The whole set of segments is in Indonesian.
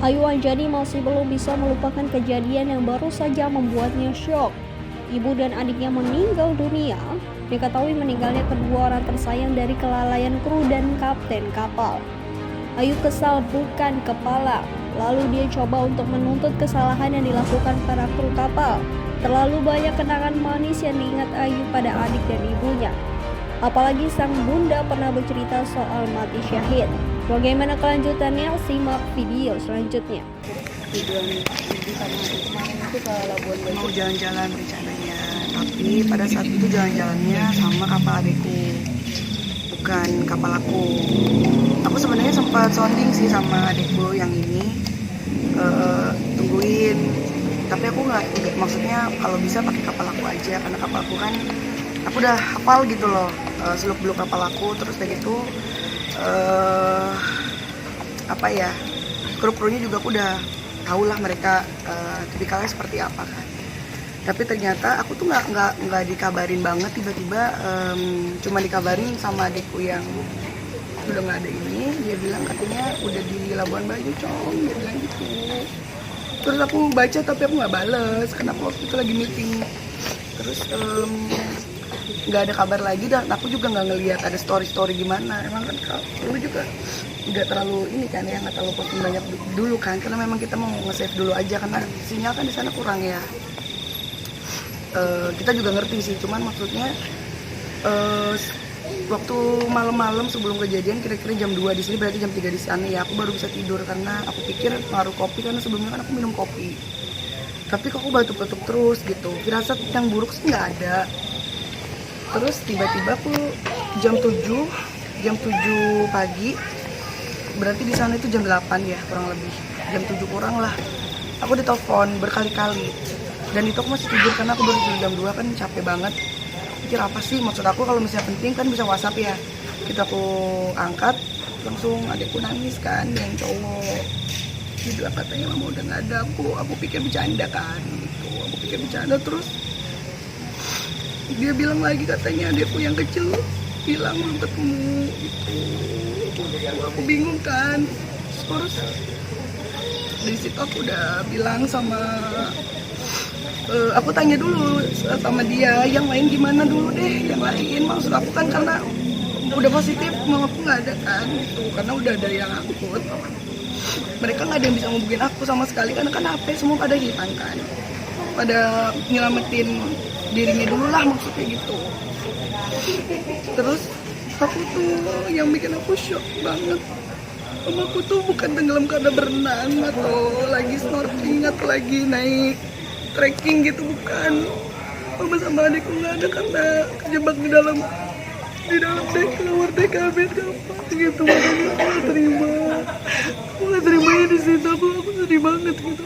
Ayu Anjani masih belum bisa melupakan kejadian yang baru saja membuatnya syok. Ibu dan adiknya meninggal dunia. Diketahui meninggalnya kedua orang tersayang dari kelalaian kru dan kapten kapal. Ayu kesal bukan kepala. Lalu dia coba untuk menuntut kesalahan yang dilakukan para kru kapal. Terlalu banyak kenangan manis yang diingat Ayu pada adik dan ibunya. Apalagi sang bunda pernah bercerita soal mati syahid. Bagaimana kelanjutannya? Simak video selanjutnya. Tujuan ibu sama adik kemarin itu ke Labuan Bajo mau jalan-jalan rencananya, tapi pada saat itu jalan-jalannya sama kapal adikku, bukan kapal aku. Aku sebenarnya sempat sounding sih sama adikku yang ini, tungguin, tapi aku nggak maksudnya kalau bisa pakai kapal aku aja, karena kapal aku kan aku udah hafal gitu loh, seluk-beluk kapal aku. Terus kayak gitu apa ya, kru-krunya juga aku udah tahu lah mereka tipikalnya seperti apa kan. Tapi ternyata aku tuh nggak dikabarin banget, tiba-tiba cuma dikabarin sama adikku yang udah nggak ada ini. Dia bilang katanya udah di Labuan Bajo, Cong, dia bilang gitu. Terus aku baca tapi aku nggak bales karena aku waktu itu lagi meeting. Terus nggak ada kabar lagi, dan aku juga nggak ngelihat ada story gimana. Emang kan kalau juga nggak terlalu ini kan ya, nggak terlalu posting banyak dulu kan, karena memang kita mau nge-save dulu aja karena sinyal kan di sana kurang ya. Kita juga ngerti sih, cuman maksudnya waktu malam-malam sebelum kejadian, kira-kira jam 2 di sini berarti jam 3 di sana ya, aku baru bisa tidur karena aku pikir ngaruh kopi, karena sebelumnya kan aku minum kopi. Tapi kok aku batuk-batuk terus gitu. Firasat yang buruk sih nggak ada. Terus tiba-tiba aku jam 7 pagi, berarti di sana itu jam 8 ya kurang lebih, jam 7 kurang lah, aku ditelepon berkali-kali. Dan itu aku masih tidur karena aku baru tidur jam 2 kan, capek banget. Pikir apa sih maksud aku, kalau misalnya penting kan bisa WhatsApp ya. Kita aku angkat, langsung adekku nangis kan, yang cowok. Dia bilang katanya mama udah nggak ada. Aku pikir bercanda kan gitu, aku pikir bercanda. Terus dia bilang lagi katanya adekku yang kecil hilang, belum ketemu gitu. Aku bingung kan. Terus dari situ aku udah bilang sama aku tanya dulu sama dia, yang lain gimana dulu deh, yang lain. Maksud aku kan karena udah positif, mama aku nggak ada kan gitu, karena udah ada yang angkut. Mereka nggak ada yang bisa ngubungin aku sama sekali, karena kan HP semua pada hilang kan, pada nyelamatin dirinya dulu lah maksudnya gitu. Terus aku tuh yang bikin aku shock banget, mamaku tuh bukan tenggelam karena berenang atau lagi snorkeling atau lagi naik trekking gitu, bukan. Mama sama adikku nggak ada karena kejebak di dalam dek kabin kapal gitu. Makanya aku nggak terimanya di situ. Aku sedih banget gitu,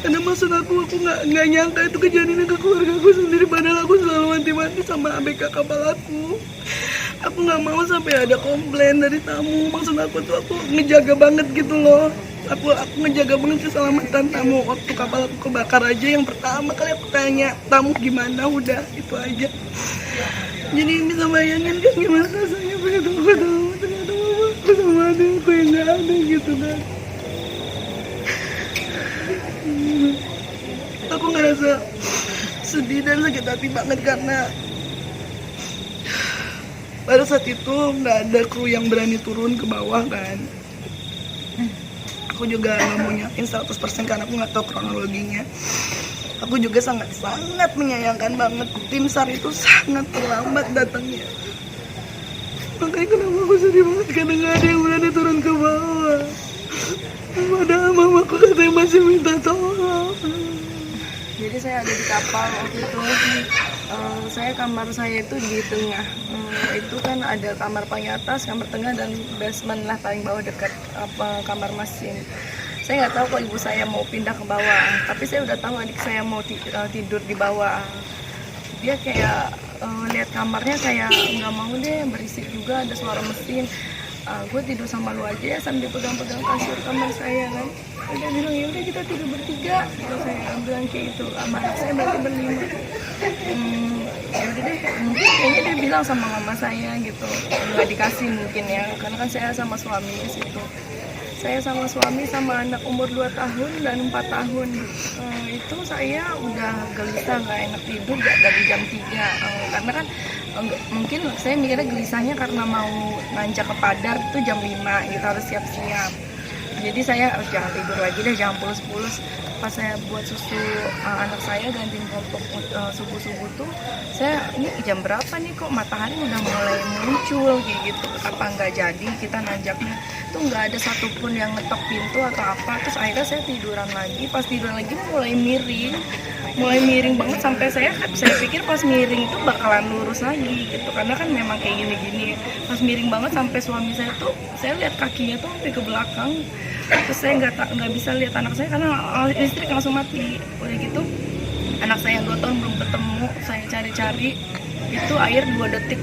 karena maksud aku nggak nyangka itu kejadian ke keluarga aku sendiri, padahal aku selalu mati-mati sama ABK kapal aku. Aku nggak mau sampai ada komplain dari tamu. Maksud aku tuh aku ngejaga banget gitu loh. Aku ngejaga banget keselamatan tamu. Waktu kapal aku kebakar aja, yang pertama kali aku tanya tamu gimana, udah itu aja. Jadi bisa bayangin kan gimana rasanya begitu aku tahu ternyata mama aku sama adikku yang nggak ada gitu kan. Aku ngerasa sedih dan sakit hati banget karena pada saat itu nggak ada kru yang berani turun ke bawah kan. Aku juga nggak mau nyakin 100% karena aku nggak tahu kronologinya. Aku juga sangat menyayangkan banget tim SAR itu sangat terlambat datangnya. Makanya kenapa aku sedih banget, karena nggak ada yang berani turun ke bawah. Padahal mamaku katanya masih minta tolong. Jadi saya ada di kapal waktu itu, kamar saya itu di tengah. Itu kan ada kamar paling atas, kamar tengah, dan basement lah paling bawah dekat kamar mesin. Saya nggak tahu kok ibu saya mau pindah ke bawah, tapi saya udah tahu adik saya mau tidur di bawah. Dia kayak lihat kamarnya kayak nggak mau deh, berisik juga, ada suara mesin. Gue tidur sama lu aja ya, sambil pegang-pegang kasur kamar saya kan. Dia bilang ya udah kita tidur bertiga, gitu. Saya bilang kayak gitu. Sama anak saya berarti berlima. Ya udah deh, mungkin kayaknya dia bilang sama mama saya gitu, nggak dikasih mungkin ya, karena kan saya sama suami di situ. Saya sama suami sama anak umur 2 tahun dan 4 tahun. Itu saya udah gelisah, nggak enak tidur dari jam 3. Karena kan mungkin saya mikirnya gelisahnya karena mau nanjak ke Padar itu jam 5, kita harus siap-siap. Jadi saya jangan tidur lagi deh, jangan pules-pules. Pas saya buat susu anak saya, gantiin popok subuh-subuh tuh, saya ini jam berapa nih kok matahari udah mulai muncul kayak gitu. Apa nggak jadi kita nanjaknya tuh nggak ada satupun yang ngetok pintu atau apa. Terus akhirnya saya tiduran lagi, pas tiduran lagi mulai miring banget sampai saya pikir pas miring itu bakalan lurus lagi gitu, karena kan memang kayak gini-gini. Pas miring banget sampai suami saya tuh, saya lihat kakinya tuh sampai ke belakang. Terus saya nggak bisa lihat anak saya karena listrik langsung mati. Udah gitu anak saya yang 2 tahun belum ketemu, saya cari-cari itu air 2 detik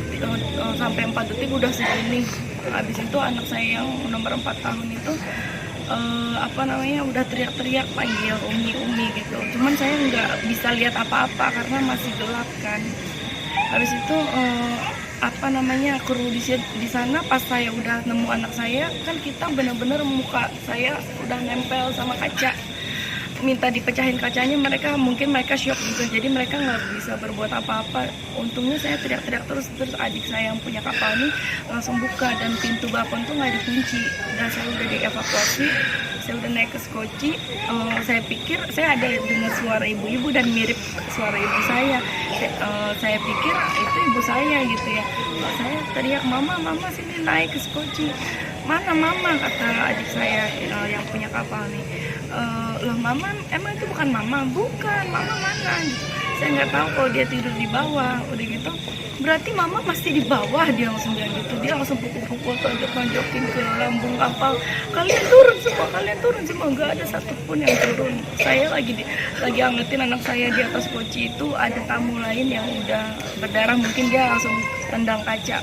sampai 4 detik udah segini. Habis itu anak saya yang nomor 4 tahun itu udah teriak-teriak panggil umi gitu. Cuman saya nggak bisa lihat apa-apa karena masih gelap kan. Habis itu kru di sana pas saya udah nemu anak saya, kan kita bener-bener muka saya udah nempel sama kaca, minta dipecahin kacanya, mungkin mereka shock juga, jadi mereka nggak bisa berbuat apa-apa. Untungnya saya teriak-teriak terus adik saya yang punya kapal ini langsung buka dan pintu balkon tuh nggak dikunci, dan saya udah dievakuasi. Saya udah naik ke skoci, saya pikir saya ada dengar suara ibu-ibu dan mirip suara ibu saya. Saya pikir itu ibu saya gitu ya. Saya teriak, mama sini naik ke skoci. Mana mama, kata adik saya yang punya kapal nih. Loh mama, emang itu bukan mama? Bukan, mama mana? Saya nggak tahu kalau dia tidur di bawah. Udah gitu, berarti mama masih di bawah, dia langsung bilang gitu. Dia langsung pukul-pukul, tonjokin ke lambung kapal. Kalian turun semua, nggak ada satupun yang turun. Saya lagi angetin anak saya di atas koci itu, ada tamu lain yang udah berdarah, mungkin dia langsung tendang kaca.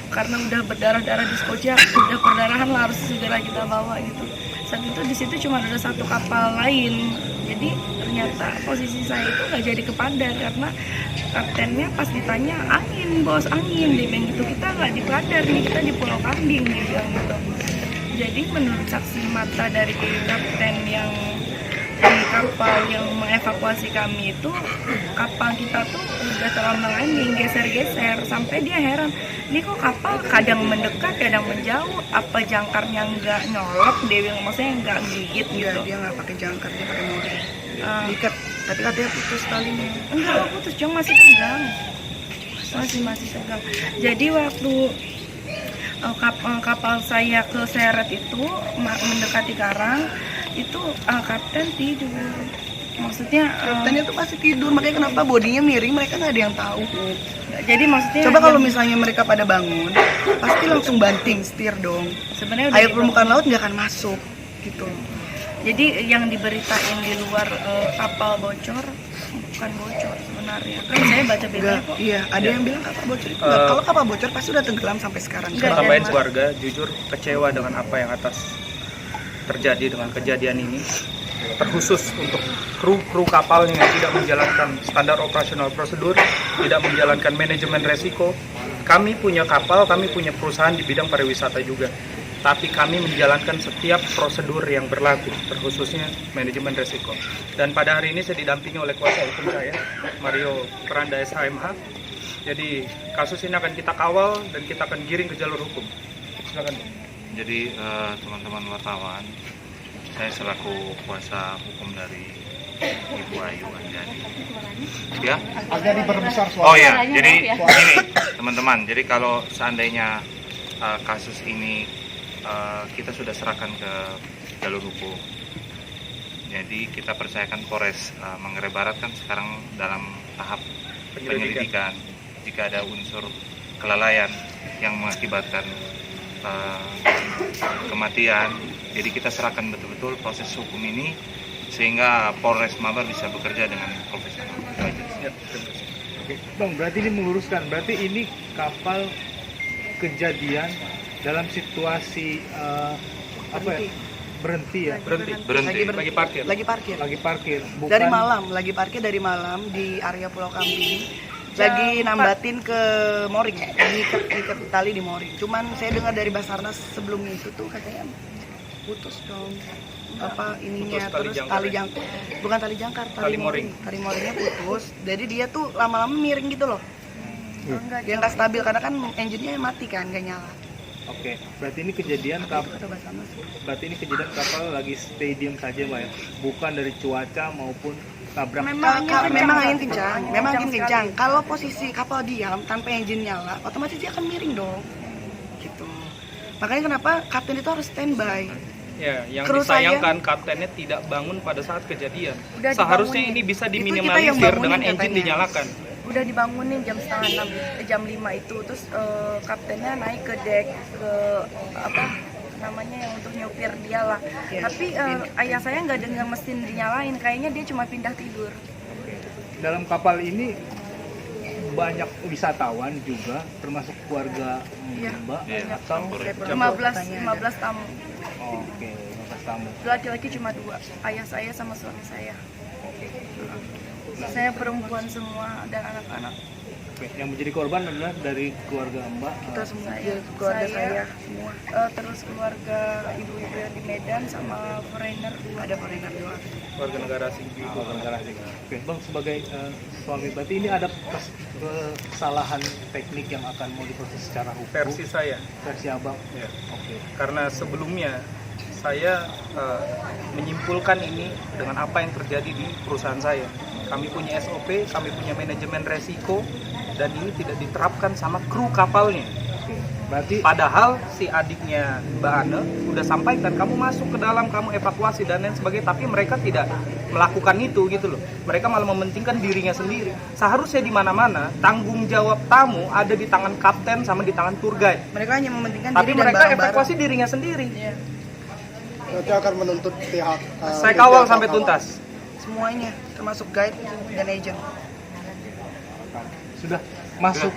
Karena udah berdarah-darah di skoci, udah perdarahan lah, harus segera kita bawa gitu. Saat itu di situ cuma ada 1 kapal lain. Jadi ternyata posisi saya itu nggak jadi ke Padar karena kaptennya pas ditanya bos angin, dia bilang gitu, kita nggak di Padar nih, kita di Pulau Kambing, dia bilang gitu. Jadi menurut saksi mata dari kapten yang di kapal yang mengevakuasi kami itu, kapal kita tuh udah terlalu landing, geser-geser, sampai dia heran, ini kok kapal kadang mendekat, kadang menjauh, apa jangkarnya nggak nyolok, dia bilang, maksudnya nggak gigit gitu. Dia nggak pakai jangkar, dia pakai mori. Diikat, tapi katanya putus talinya. Enggak putus, Jong masih tegang, masih tegang. Jadi waktu kapal saya keseret itu mendekati karang, itu kapten tidur. Maksudnya kaptennya tuh masih tidur, makanya kenapa bodinya miring, mereka nggak ada yang tahu. Jadi maksudnya coba kalau misalnya mereka pada bangun, pasti langsung banting setir dong. Sebenarnya air permukaan laut nggak akan masuk gitu. Jadi yang diberitain di luar kapal bocor, bukan bocor sebenarnya. Kan saya baca berita kok. Iya, ada yang bilang kapal bocor itu kalau kapal bocor pasti udah tenggelam sampai sekarang. Tambahin keluarga jujur kecewa dengan apa yang terjadi dengan kejadian ini, terkhusus untuk kru kapalnya yang tidak menjalankan standar operasional prosedur, tidak menjalankan manajemen resiko. Kami punya kapal, kami punya perusahaan di bidang pariwisata juga, tapi kami menjalankan setiap prosedur yang berlaku, terkhususnya manajemen resiko. Dan pada hari ini saya didampingi oleh kuasa hukum saya, Mario Peranda SHMH. Jadi kasus ini akan kita kawal dan kita akan giring ke jalur hukum. Silakan. Jadi teman-teman wartawan, saya selaku kuasa hukum dari Ibu Ayu Anjani. Ya? Agak diperbesar suara. Oh ya, jadi ini teman-teman. Jadi kalau seandainya kasus ini kita sudah serahkan ke jalur hukum. Jadi kita percayakan Polres Manggarai Barat kan sekarang dalam tahap penyelidikan. Jika ada unsur kelalaian yang mengakibatkan kematian, jadi kita serahkan betul-betul proses hukum ini sehingga Polres Mabar bisa bekerja dengan profesional. Ya, Oke, Bang, berarti ini meluruskan, berarti ini kapal kejadian dalam situasi berhenti ya? Berhenti. Lagi parkir. Bukan Lagi parkir dari malam di area Pulau Kambing. Lagi nambatin ke mooring, diikat tali di mooring. Cuman saya dengar dari Basarnas sebelumnya itu tuh katanya putus dong apa ininya, Putus tali terus jangkar tali ya? jangkar, bukan tali jangkar, Tali mooring. tali mooringnya putus, jadi dia tuh lama-lama miring gitu loh, Enggak, dia nggak stabil karena kan engine-nya mati kan, nggak nyala. Oke, berarti ini kejadian Coba sama sih. berarti ini kejadian kapal lagi stay diam saja, Mbak ya. Bukan dari cuaca maupun tabrak. Memang angin kencang, memang angin sekali. kencang. Kalau posisi kapal diam tanpa engine nyala, otomatis dia akan miring dong. Gitu. Makanya kenapa kapten itu harus standby. Ya, yang Kru saya- disayangkan kaptennya tidak bangun pada saat kejadian. Udah Seharusnya dibangunin. ini bisa Itu kita yang diminimalisir bangunin dengan engine katanya. dinyalakan. Udah dibangunin jam setengah 6, jam 5 itu, terus kaptennya naik ke deck ke apa namanya yang untuk nyupir dia lah. Iya. Tapi ayah saya nggak dengar mesin dinyalain, kayaknya dia cuma pindah tidur. Dalam kapal ini banyak wisatawan juga, termasuk keluarga Iya. Mbak Iya, atau campur ya. 15 tamu. Oke, 15 tamu. Laki-laki cuma 2, ayah saya sama suami saya. Saya perempuan semua dan anak-anak. Oke, yang menjadi korban adalah dari keluarga Mbak. Kita semua Saya, keluarga saya, saya semua terus keluarga ibu-ibu yang di Medan sama foreigner 2. ada foreigner doang. Warga negara asing juga. Warga negara asing. Oke, Bang, sebagai suami, berarti ini ada kesalahan teknik yang akan mau diproses secara hukum. Versi saya. Versi Abang. Ya. Oke. Karena sebelumnya saya menyimpulkan ini dengan apa yang terjadi di perusahaan saya. Kami punya SOP, kami punya manajemen resiko, dan ini tidak diterapkan sama kru kapalnya. Oke. Berarti Padahal si adiknya Mbak Ane sudah sampaikan, kamu masuk ke dalam, kamu evakuasi dan lain sebagainya, tapi mereka tidak melakukan itu gitu loh. Mereka malah mementingkan dirinya sendiri. Seharusnya di mana-mana tanggung jawab tamu ada di tangan kapten sama di tangan tour guide. Mereka hanya mementingkan Tapi diri dan mereka barang-barang. evakuasi dirinya sendiri. Berarti akan menuntut pihak Saya kawal sampai tuntas. Semuanya termasuk guide dan agent. sudah masuk